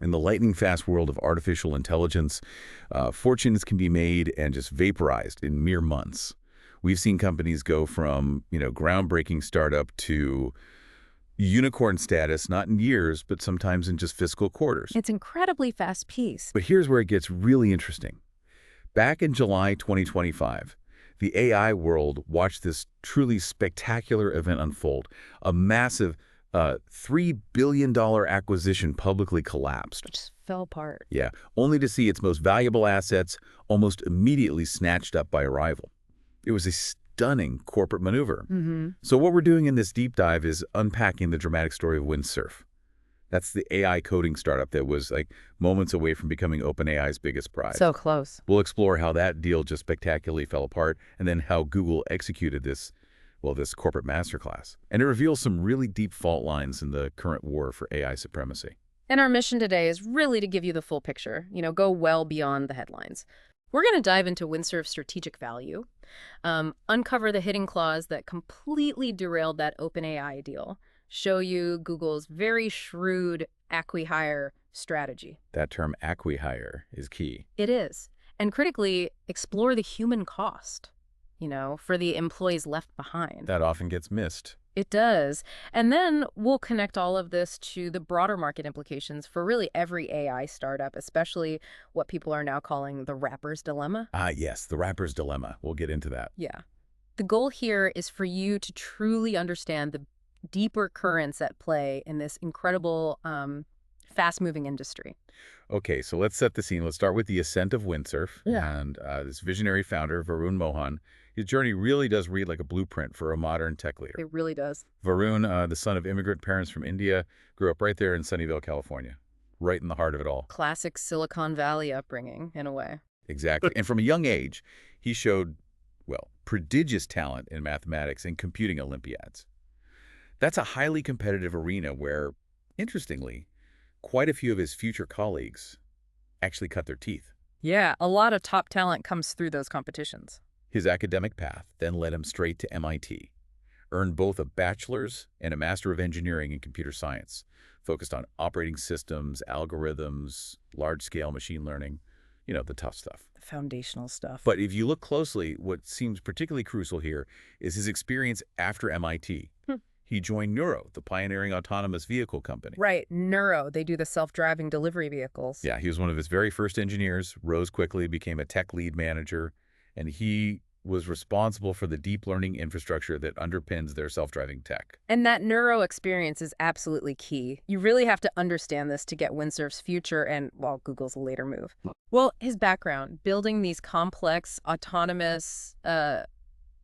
In the lightning-fast world of artificial intelligence, fortunes can be made and just vaporized in mere months. We've seen companies go from, groundbreaking startup to unicorn status, not in years, but sometimes in just fiscal quarters. It's incredibly fast-paced. But here's where it gets really interesting. Back in July 2025, the AI world watched this truly spectacular event unfold. A massive $3 billion acquisition publicly collapsed. Just fell apart. Yeah, only to see its most valuable assets almost immediately snatched up by a rival. It was a stunning corporate maneuver. So what we're doing in this deep dive is unpacking the dramatic story of Windsurf. That's the AI coding startup that was like moments away from becoming OpenAI's biggest prize. So close. We'll explore how that deal just spectacularly fell apart and then how Google executed this corporate masterclass. And it reveals some really deep fault lines in the current war for AI supremacy. And our mission today is really to give you the full picture, go well beyond the headlines. We're going to dive into Windsurf's strategic value, uncover the hidden clause that completely derailed that OpenAI deal, show you Google's very shrewd acqui-hire strategy. That term acqui-hire is key. It is. And critically, explore the human cost, for the employees left behind. That often gets missed. It does. And then we'll connect all of this to the broader market implications for really every AI startup, especially what people are now calling the rapper's dilemma. Yes, the rapper's dilemma. We'll get into that. Yeah. The goal here is for you to truly understand the deeper currents at play in this incredible, fast-moving industry. Okay, so let's set the scene. Let's start with the ascent of Windsurf and this visionary founder, Varun Mohan. His journey really does read like a blueprint for a modern tech leader. It really does. Varun, the son of immigrant parents from India, grew up right there in Sunnyvale, California, right in the heart of it all. Classic Silicon Valley upbringing, in a way. Exactly. And from a young age, he showed, prodigious talent in mathematics and computing Olympiads. That's a highly competitive arena where, interestingly, quite a few of his future colleagues actually cut their teeth. Yeah, a lot of top talent comes through those competitions. His academic path then led him straight to MIT, earned both a bachelor's and a master of engineering in computer science, focused on operating systems, algorithms, large-scale machine learning, the tough stuff. The foundational stuff. But if you look closely, what seems particularly crucial here is his experience after MIT. He joined Neuro, the pioneering autonomous vehicle company. Right, Neuro. They do the self-driving delivery vehicles. Yeah, he was one of his very first engineers, rose quickly, became a tech lead manager, and he was responsible for the deep learning infrastructure that underpins their self-driving tech. And that Neuro experience is absolutely key. You really have to understand this to get Windsurf's future and, Google's later move. Well, his background, building these complex, autonomous,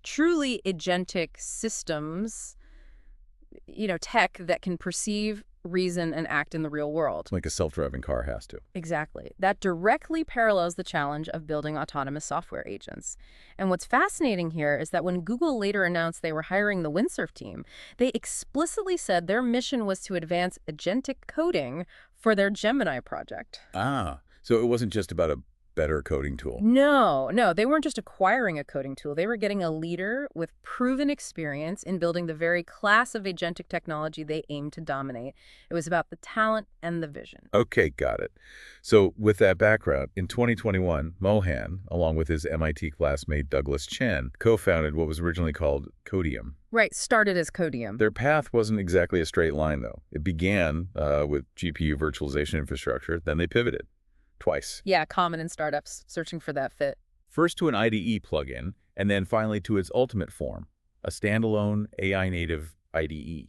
truly agentic systems, tech that can perceive, reason, and act in the real world. Like a self-driving car has to. Exactly. That directly parallels the challenge of building autonomous software agents. And what's fascinating here is that when Google later announced they were hiring the Windsurf team, they explicitly said their mission was to advance agentic coding for their Gemini project. So it wasn't just about a better coding tool. No, they weren't just acquiring a coding tool. They were getting a leader with proven experience in building the very class of agentic technology they aimed to dominate. It was about the talent and the vision. Okay, got it. So with that background, in 2021, Mohan, along with his MIT classmate Douglas Chen, co-founded what was originally called Codium. Right, started as Codium. Their path wasn't exactly a straight line, though. It began with GPU virtualization infrastructure, then they pivoted. Twice. Yeah, common in startups, searching for that fit. First to an IDE plugin, and then finally to its ultimate form, a standalone AI-native IDE.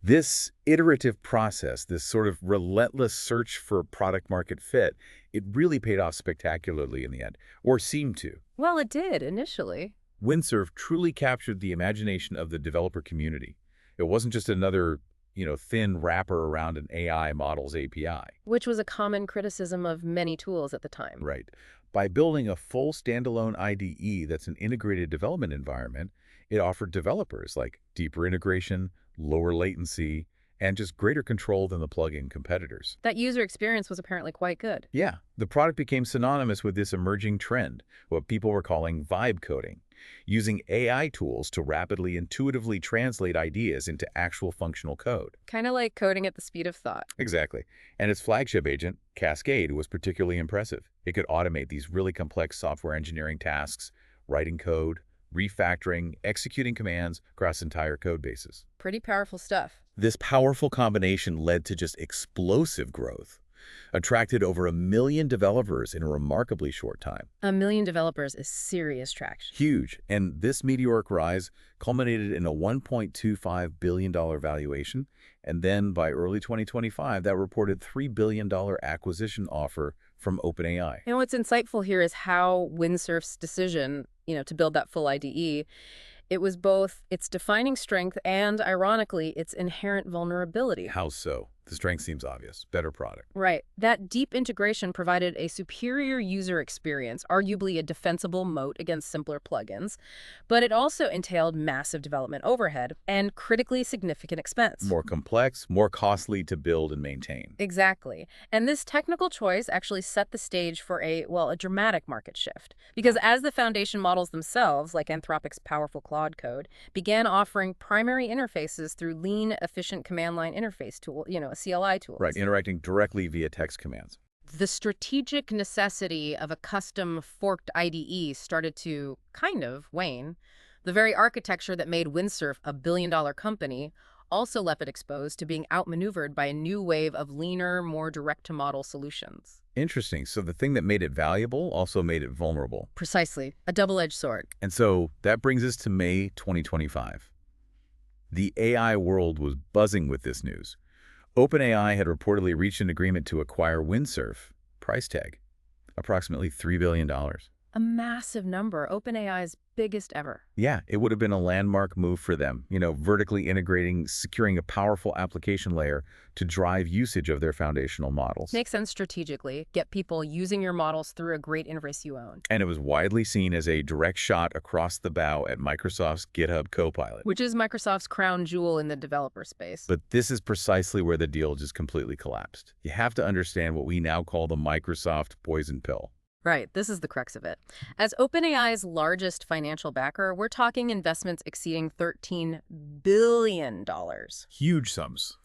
This iterative process, this sort of relentless search for product-market fit, it really paid off spectacularly in the end, or seemed to. Well, it did, initially. Windsurf truly captured the imagination of the developer community. It wasn't just another thin wrapper around an AI model's API. Which was a common criticism of many tools at the time. Right. By building a full standalone IDE that's an integrated development environment, it offered developers like deeper integration, lower latency, and just greater control than the plugin competitors. That user experience was apparently quite good. Yeah. The product became synonymous with this emerging trend, what people were calling vibe coding. using AI tools to rapidly, intuitively translate ideas into actual functional code. Kind of like coding at the speed of thought. Exactly. And its flagship agent, Cascade, was particularly impressive. It could automate these really complex software engineering tasks, writing code, refactoring, executing commands across entire code bases. Pretty powerful stuff. This powerful combination led to just explosive growth, attracted over 1 million developers in a remarkably short time. 1 million developers is serious traction. Huge. And this meteoric rise culminated in a $1.25 billion valuation. And then by early 2025, that reported $3 billion acquisition offer from OpenAI. And what's insightful here is how Windsurf's decision, to build that full IDE, it was both its defining strength and, ironically, its inherent vulnerability. How so? The strength seems obvious. Better product. Right. That deep integration provided a superior user experience, arguably a defensible moat against simpler plugins, but it also entailed massive development overhead and critically significant expense. More complex, more costly to build and maintain. Exactly. And this technical choice actually set the stage for a dramatic market shift. Because as the foundation models themselves, like Anthropic's powerful Claude code, began offering primary interfaces through lean, efficient command line interface tool, CLI tools. Right, interacting directly via text commands. The strategic necessity of a custom forked IDE started to kind of wane. The very architecture that made Windsurf a billion-dollar company also left it exposed to being outmaneuvered by a new wave of leaner, more direct-to-model solutions. Interesting. So the thing that made it valuable also made it vulnerable. Precisely. A double-edged sword. And so that brings us to May 2025. The AI world was buzzing with this news. OpenAI had reportedly reached an agreement to acquire Windsurf. Price tag, approximately $3 billion. A massive number, OpenAI's biggest ever. Yeah, it would have been a landmark move for them, vertically integrating, securing a powerful application layer to drive usage of their foundational models. Makes sense strategically. Get people using your models through a great interface you own. And it was widely seen as a direct shot across the bow at Microsoft's GitHub Copilot. Which is Microsoft's crown jewel in the developer space. But this is precisely where the deal just completely collapsed. You have to understand what we now call the Microsoft poison pill. Right, this is the crux of it. As OpenAI's largest financial backer, we're talking investments exceeding $13 billion. Huge sums.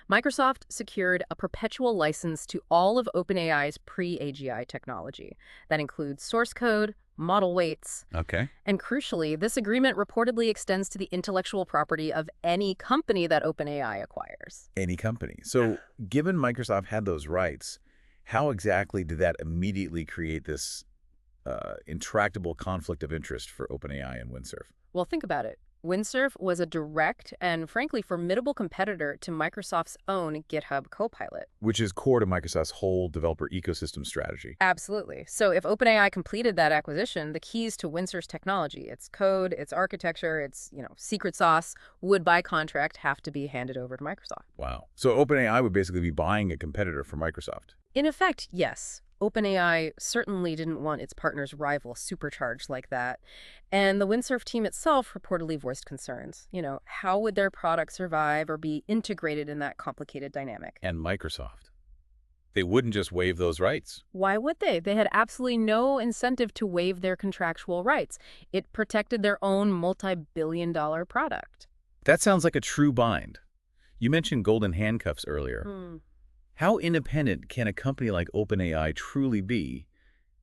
Microsoft secured a perpetual license to all of OpenAI's pre-AGI technology. That includes source code, model weights. Okay. And crucially, this agreement reportedly extends to the intellectual property of any company that OpenAI acquires. Any company. So given Microsoft had those rights, how exactly did that immediately create this intractable conflict of interest for OpenAI and Windsurf? Well, think about it. Windsurf was a direct and, frankly, formidable competitor to Microsoft's own GitHub Copilot. Which is core to Microsoft's whole developer ecosystem strategy. Absolutely. So if OpenAI completed that acquisition, the keys to Windsurf's technology, its code, its architecture, its, secret sauce, would by contract have to be handed over to Microsoft. Wow. So OpenAI would basically be buying a competitor for Microsoft. In effect, yes. OpenAI certainly didn't want its partner's rival supercharged like that. And the Windsurf team itself reportedly voiced concerns. How would their product survive or be integrated in that complicated dynamic? And Microsoft. They wouldn't just waive those rights. Why would they? They had absolutely no incentive to waive their contractual rights. It protected their own multi-billion-dollar product. That sounds like a true bind. You mentioned golden handcuffs earlier. How independent can a company like OpenAI truly be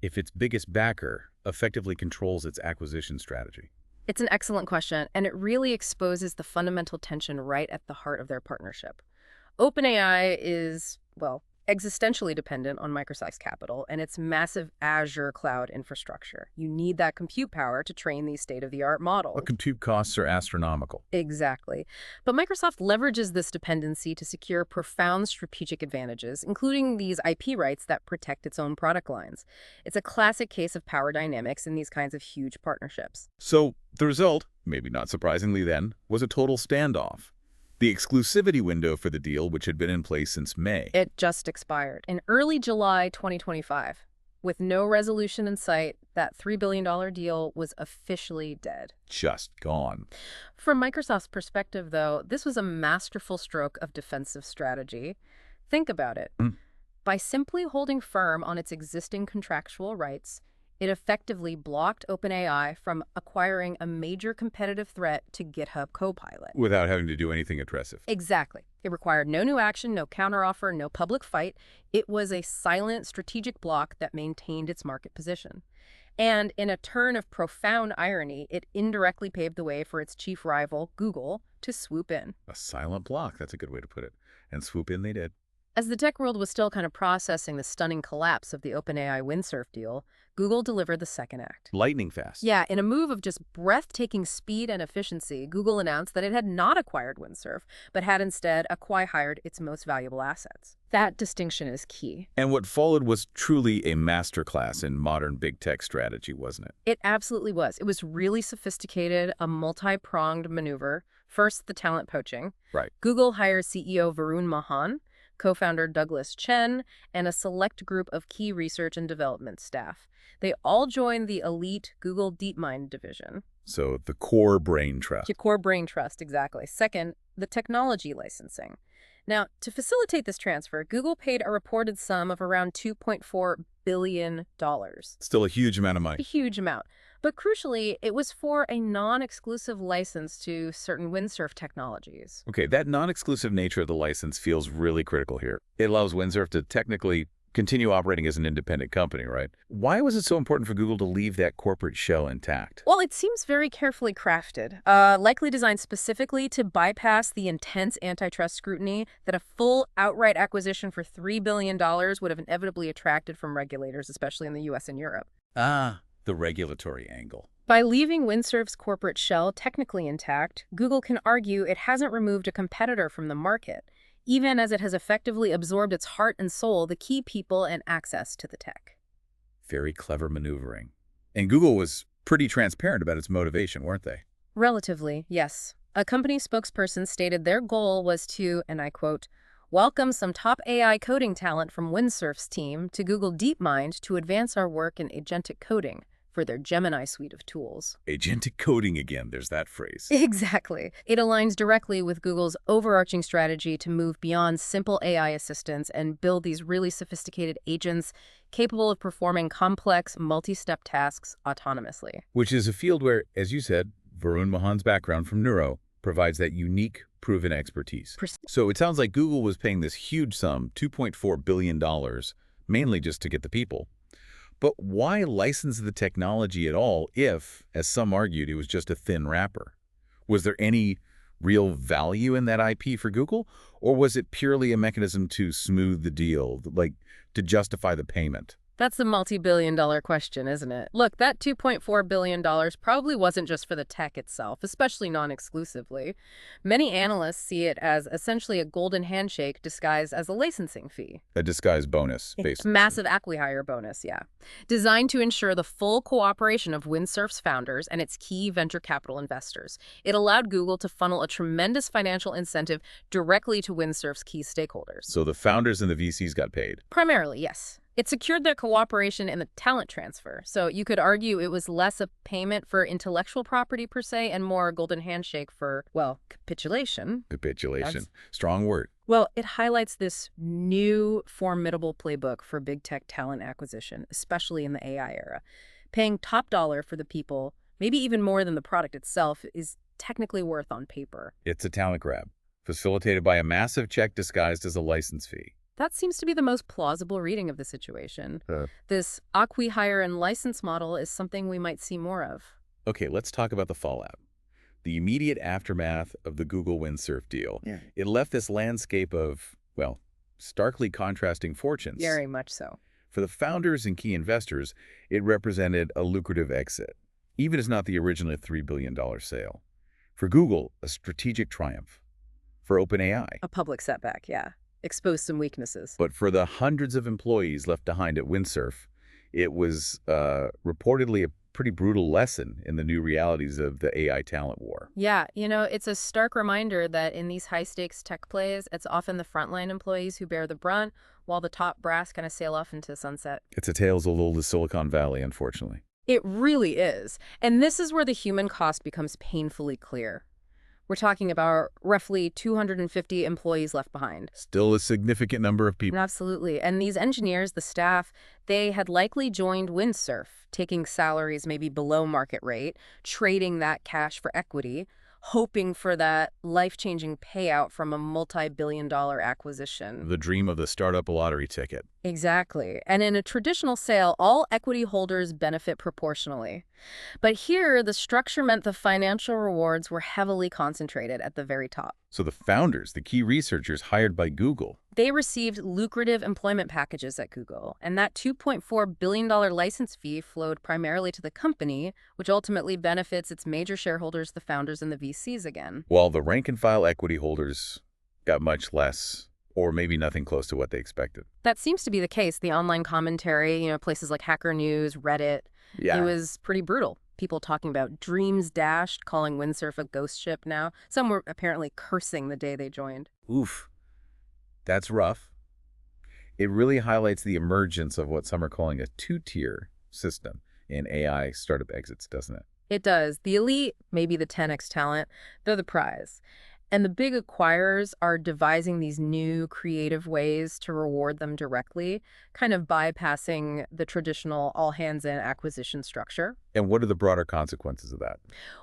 if its biggest backer effectively controls its acquisition strategy? It's an excellent question, and it really exposes the fundamental tension right at the heart of their partnership. OpenAI is, existentially dependent on Microsoft's capital and its massive Azure cloud infrastructure. You need that compute power to train these state-of-the-art models. But compute costs are astronomical. Exactly. But Microsoft leverages this dependency to secure profound strategic advantages, including these IP rights that protect its own product lines. It's a classic case of power dynamics in these kinds of huge partnerships. So the result, maybe not surprisingly then, was a total standoff. The exclusivity window for the deal, which had been in place since May. It just expired in early July 2025. With no resolution in sight, that $3 billion deal was officially dead. Just gone. From Microsoft's perspective, though, this was a masterful stroke of defensive strategy. Think about it. By simply holding firm on its existing contractual rights, It effectively blocked OpenAI from acquiring a major competitive threat to GitHub Copilot. Without having to do anything oppressive. Exactly. It required no new action, no counteroffer, no public fight. It was a silent strategic block that maintained its market position. And in a turn of profound irony, it indirectly paved the way for its chief rival, Google, to swoop in. A silent block, that's a good way to put it. And swoop in they did. As the tech world was still kind of processing the stunning collapse of the OpenAI-Windsurf deal, Google delivered the second act. Lightning fast. Yeah, in a move of just breathtaking speed and efficiency, Google announced that it had not acquired Windsurf, but had instead acqui-hired its most valuable assets. That distinction is key. And what followed was truly a masterclass in modern big tech strategy, wasn't it? It absolutely was. It was really sophisticated, a multi-pronged maneuver. First, the talent poaching. Right. Google hires CEO Varun Mahan, co-founder Douglas Chen, and a select group of key research and development staff. They all joined the elite Google DeepMind division. So the core brain trust. Your core brain trust, exactly. Second, the technology licensing. Now, to facilitate this transfer, Google paid a reported sum of around $2.4 billion. Still a huge amount of A money. huge amount. But crucially, it was for a non-exclusive license to certain Windsurf technologies. Okay, that non-exclusive nature of the license feels really critical here. It allows Windsurf to technically continue operating as an independent company, right? Why was it so important for Google to leave that corporate shell intact? Well, it seems very carefully crafted, likely designed specifically to bypass the intense antitrust scrutiny that a full outright acquisition for $3 billion would have inevitably attracted from regulators, especially in the US and Europe. Ah, the regulatory angle. By leaving Windsurf's corporate shell technically intact, Google can argue it hasn't removed a competitor from the market, even as it has effectively absorbed its heart and soul, the key people and access to the tech. Very clever maneuvering. And Google was pretty transparent about its motivation, weren't they? Relatively, yes. A company spokesperson stated their goal was to, and I quote, welcome some top AI coding talent from Windsurf's team to Google DeepMind to advance our work in agentic coding for their Gemini suite of tools. Agentic coding again, there's that phrase. Exactly. It aligns directly with Google's overarching strategy to move beyond simple AI assistants and build these really sophisticated agents capable of performing complex, multi-step tasks autonomously. Which is a field where, as you said, Varun Mahan's background from Neuro provides that unique, proven expertise. So it sounds like Google was paying this huge sum, $2.4 billion, mainly just to get the people. But why license the technology at all if, as some argued, it was just a thin wrapper? Was there any real value in that IP for Google? Or was it purely a mechanism to smooth the deal, like to justify the payment? That's the multi-billion-dollar question, isn't it? Look, that $2.4 billion probably wasn't just for the tech itself, especially non-exclusively. Many analysts see it as essentially a golden handshake disguised as a licensing fee. A disguised bonus, basically. Massive acqui-hire bonus, yeah. Designed to ensure the full cooperation of Windsurf's founders and its key venture capital investors. It allowed Google to funnel a tremendous financial incentive directly to Windsurf's key stakeholders. So the founders and the VCs got paid? Primarily, yes. It secured their cooperation in the talent transfer, so you could argue it was less a payment for intellectual property per se and more a golden handshake for, well, capitulation. Capitulation. Strong word. Well, it highlights this new formidable playbook for big tech talent acquisition, especially in the AI era. Paying top dollar for the people, maybe even more than the product itself, is technically worth on paper. It's a talent grab, facilitated by a massive check disguised as a license fee. That seems to be the most plausible reading of the situation. This acqui-hire and license model is something we might see more of. Okay, let's talk about the fallout. The immediate aftermath of the Google Windsurf deal. Yeah. It left this landscape of, well, starkly contrasting fortunes. Very much so. For the founders and key investors, it represented a lucrative exit, even as not the original $3 billion sale. For Google, a strategic triumph. For OpenAI, a public setback, yeah. Exposed some weaknesses. But for the hundreds of employees left behind at Windsurf, it was reportedly a pretty brutal lesson in the new realities of the AI talent war. Yeah, you know, it's a stark reminder that in these high-stakes tech plays, it's often the frontline employees who bear the brunt, while the top brass kind of sail off into sunset. It's a tale as old as Silicon Valley, unfortunately. It really is. And this is where the human cost becomes painfully clear. We're talking about roughly 250 employees left behind. Still a significant number of people. Absolutely. And these engineers, the staff, they had likely joined Windsurf, taking salaries maybe below market rate, trading that cash for equity, hoping for that life-changing payout from a multi-billion-dollar acquisition. The dream of the startup lottery ticket. Exactly. And in a traditional sale, all equity holders benefit proportionally. But here, the structure meant the financial rewards were heavily concentrated at the very top. So the founders, the key researchers hired by Google, They received lucrative employment packages at Google, and that $2.4 billion license fee flowed primarily to the company, which ultimately benefits its major shareholders, the founders and the VCs again. while the rank-and-file equity holders got much less, or maybe nothing close to what they expected. That seems to be the case. The online commentary, places like Hacker News, Reddit, it was pretty brutal. People talking about dreams dashed, calling Windsurf a ghost ship now. Some were apparently cursing the day they joined. Oof. That's rough. It really highlights the emergence of what some are calling a two-tier system in AI startup exits, doesn't it? It does. The elite, maybe the 10x talent, they're the prize. And the big acquirers are devising these new creative ways to reward them directly, kind of bypassing the traditional all-hands-in acquisition structure. And what are the broader consequences of that?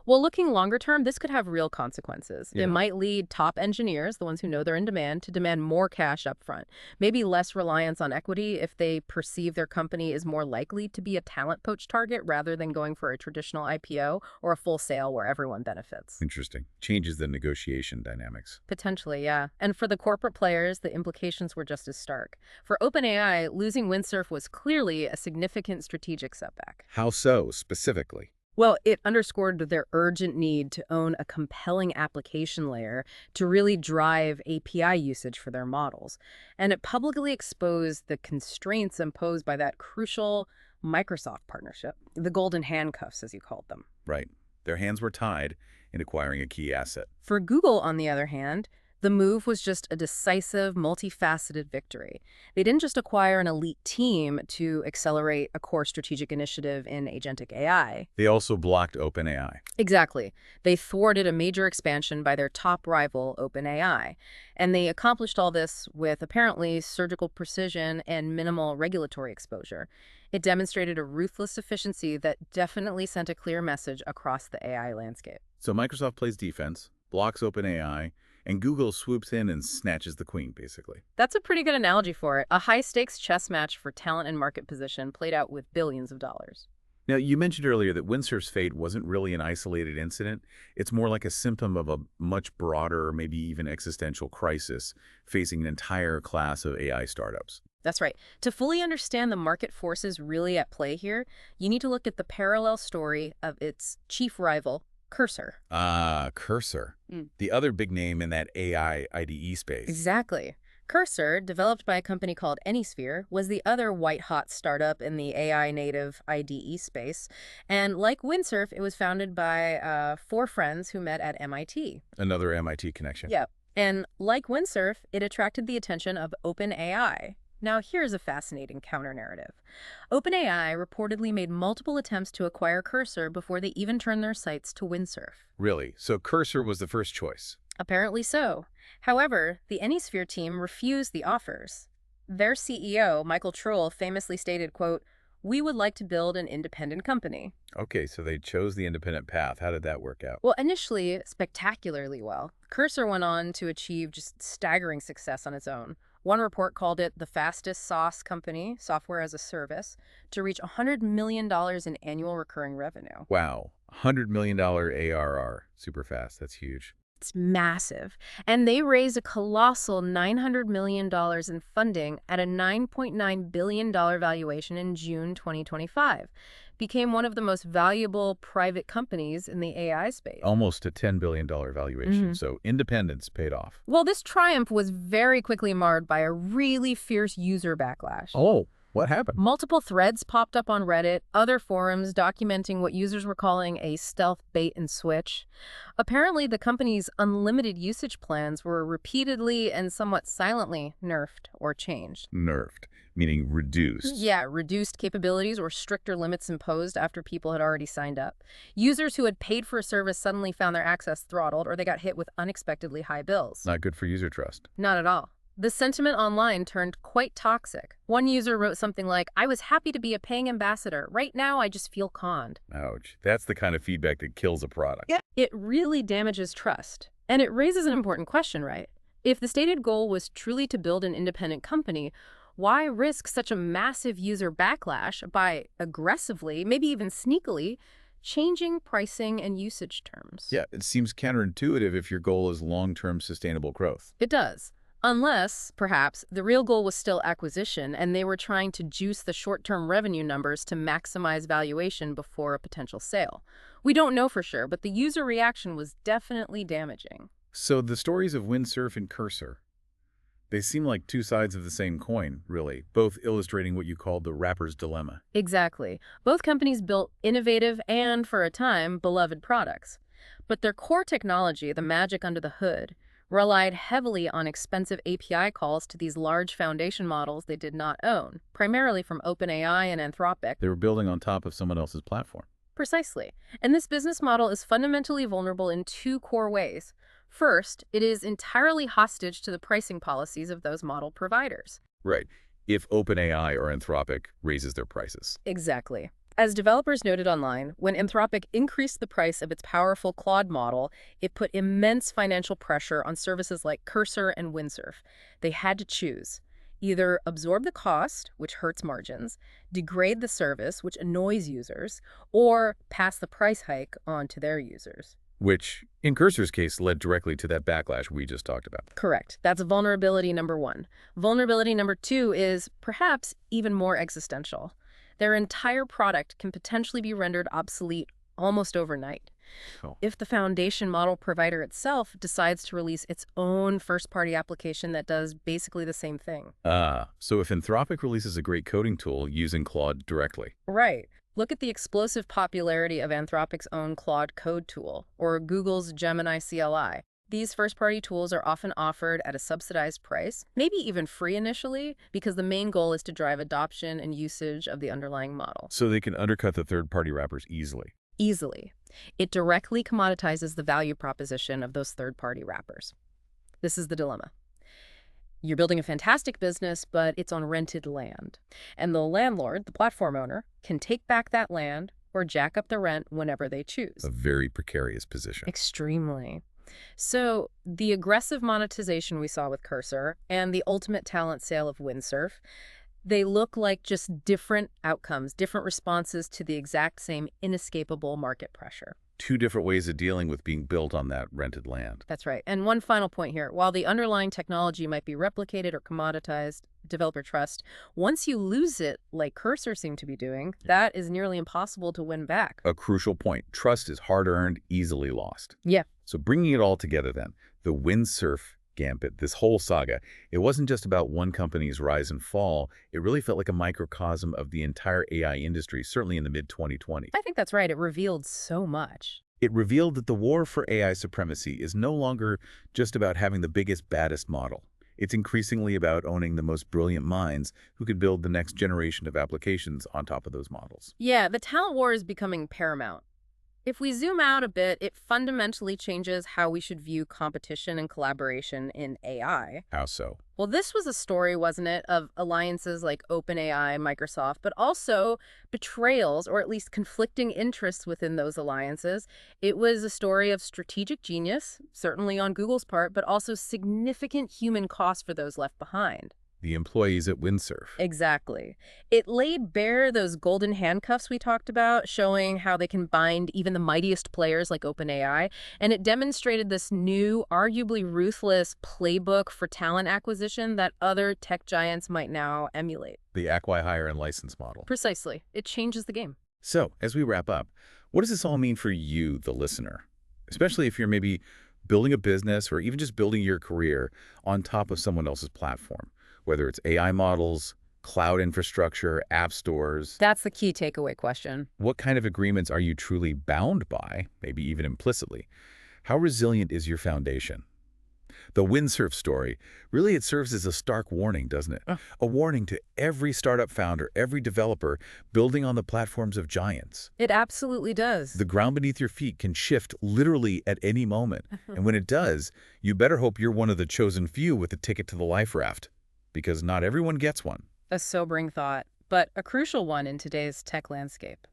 Well, looking longer term, this could have real consequences. Yeah. It might lead top engineers, the ones who know they're in demand, to demand more cash up front. Maybe less reliance on equity if they perceive their company is more likely to be a talent poach target rather than going for a traditional IPO or a full sale where everyone benefits. Interesting. Changes the negotiation dynamics. Potentially, yeah. And for the corporate players, the implications were just as stark. For OpenAI, losing Windsurf was clearly a significant strategic setback. How so, specifically? Well, it underscored their urgent need to own a compelling application layer to really drive API usage for their models. And it publicly exposed the constraints imposed by that crucial Microsoft partnership, the golden handcuffs, as you called them. Right. Their hands were tied in acquiring a key asset. For Google, on the other hand, the move was just a decisive, multifaceted victory. They didn't just acquire an elite team to accelerate a core strategic initiative in agentic AI. They also blocked OpenAI. Exactly. They thwarted a major expansion by their top rival, OpenAI. And they accomplished all this with apparently surgical precision and minimal regulatory exposure. It demonstrated a ruthless efficiency that definitely sent a clear message across the AI landscape. So Microsoft plays defense, blocks OpenAI, and Google swoops in and snatches the queen, basically. That's a pretty good analogy for it. A high-stakes chess match for talent and market position played out with billions of dollars. Now, you mentioned earlier that Windsurf's fate wasn't really an isolated incident. It's more like a symptom of a much broader, maybe even existential crisis facing an entire class of AI startups. That's right. To fully understand the market forces really at play here, you need to look at the parallel story of its chief rival, Cursor. Ah, Cursor. The other big name in that AI IDE space. Exactly. Cursor, developed by a company called AnySphere, was the other white-hot startup in the AI-native IDE space. And like Windsurf, it was founded by 4 friends who met at MIT. Another MIT connection. Yep. And like Windsurf, it attracted the attention of OpenAI. Now, here's a fascinating counter-narrative. OpenAI reportedly made multiple attempts to acquire Cursor before they even turned their sights to Windsurf. Really? So Cursor was the first choice? Apparently so. However, the AnySphere team refused the offers. Their CEO, Michael Trull, famously stated, quote, "We would like to build an independent company." Okay, so they chose the independent path. How did that work out? Well, initially, spectacularly well. Cursor went on to achieve just staggering success on its own. One report called it the fastest SaaS company, software as a service, to reach $100 million in annual recurring revenue. Wow, $100 million ARR. Super fast. That's huge. It's massive. And they raised a colossal $900 million in funding at a $9.9 billion valuation in June 2025. Became one of the most valuable private companies in the AI space. Almost a $10 billion valuation. So independence paid off. Well, this triumph was very quickly marred by a really fierce user backlash. Oh, What happened? Multiple threads popped up on Reddit, other forums documenting what users were calling a stealth bait and switch. Apparently, the company's unlimited usage plans were repeatedly and somewhat silently nerfed or changed. Nerfed, meaning reduced. Yeah, reduced capabilities or stricter limits imposed after people had already signed up. Users who had paid for a service suddenly found their access throttled, or they got hit with unexpectedly high bills. Not good for user trust. Not at all. The sentiment online turned quite toxic. One user wrote something like, "I was happy to be a paying ambassador. Right now, I just feel conned." Ouch. That's the kind of feedback that kills a product. Yeah. It really damages trust. And it raises an important question, right? If the stated goal was truly to build an independent company, why risk such a massive user backlash by aggressively, maybe even sneakily, changing pricing and usage terms? Yeah, it seems counterintuitive if your goal is long-term sustainable growth. It does. Unless, perhaps, the real goal was still acquisition and they were trying to juice the short-term revenue numbers to maximize valuation before a potential sale. We don't know for sure, but the user reaction was definitely damaging. So the stories of Windsurf and Cursor, they seem like two sides of the same coin, really, both illustrating what you called the rapper's dilemma. Exactly. Both companies built innovative and, for a time, beloved products. But their core technology, the magic under the hood, relied heavily on expensive API calls to these large foundation models they did not own, primarily from OpenAI and Anthropic. They were building on top of someone else's platform. Precisely. And this business model is fundamentally vulnerable in two core ways. First, it is entirely hostage to the pricing policies of those model providers. Right. If OpenAI or Anthropic raises their prices. Exactly. As developers noted online, when Anthropic increased the price of its powerful Claude model, it put immense financial pressure on services like Cursor and Windsurf. They had to choose. Either absorb the cost, which hurts margins, degrade the service, which annoys users, or pass the price hike on to their users. Which, in Cursor's case, led directly to that backlash we just talked about. Correct. That's vulnerability number one. Vulnerability number two is perhaps even more existential. Their entire product can potentially be rendered obsolete almost overnight. Oh. If the foundation model provider itself decides to release its own first-party application that does basically the same thing. So if Anthropic releases a great coding tool using Claude directly. Right. Look at the explosive popularity of Anthropic's own Claude code tool, or Google's Gemini CLI. These first-party tools are often offered at a subsidized price, maybe even free initially, because the main goal is to drive adoption and usage of the underlying model. So they can undercut the third-party wrappers easily. Easily. It directly commoditizes the value proposition of those third-party wrappers. This is the dilemma. You're building a fantastic business, but it's on rented land. And the landlord, the platform owner, can take back that land or jack up the rent whenever they choose. A very precarious position. Extremely. So the aggressive monetization we saw with Cursor and the ultimate talent sale of Windsurf, they look like just different outcomes, different responses to the exact same inescapable market pressure. Two different ways of dealing with being built on that rented land. That's right. And one final point here. While the underlying technology might be replicated or commoditized, developer trust, once you lose it, like Cursor seemed to be doing, that is nearly impossible to win back. A crucial point. Trust is hard-earned, easily lost. Yeah. So bringing it all together then, the Windsurf gambit, this whole saga, it wasn't just about one company's rise and fall. It really felt like a microcosm of the entire AI industry, certainly in the mid-2020s. I think that's right. It revealed so much. It revealed that the war for AI supremacy is no longer just about having the biggest, baddest model. It's increasingly about owning the most brilliant minds who could build the next generation of applications on top of those models. Yeah, the talent war is becoming paramount. If we zoom out a bit, it fundamentally changes how we should view competition and collaboration in AI. How so? Well, this was a story, wasn't it, of alliances like OpenAI, Microsoft, but also betrayals, or at least conflicting interests within those alliances. It was a story of strategic genius, certainly on Google's part, but also significant human cost for those left behind. The employees at Windsurf. Exactly. It laid bare those golden handcuffs we talked about, showing how they can bind even the mightiest players like OpenAI, and it demonstrated this new, arguably ruthless playbook for talent acquisition that other tech giants might now emulate. The acqui-hire and license model. Precisely. It changes the game. So, as we wrap up, what does this all mean for you, the listener? Especially if you're maybe building a business or even just building your career on top of someone else's platform. Whether it's AI models, Cloud infrastructure, app stores. That's the key takeaway question. What kind of agreements are you truly bound by, maybe even implicitly? How resilient is your foundation? The Windsurf story, really it serves as a stark warning, doesn't it? A warning to every startup founder, every developer building on the platforms of giants. It absolutely does. The ground beneath your feet can shift literally at any moment. And when it does, you better hope you're one of the chosen few with a ticket to the life raft. Because not everyone gets one. A sobering thought, but a crucial one in today's tech landscape.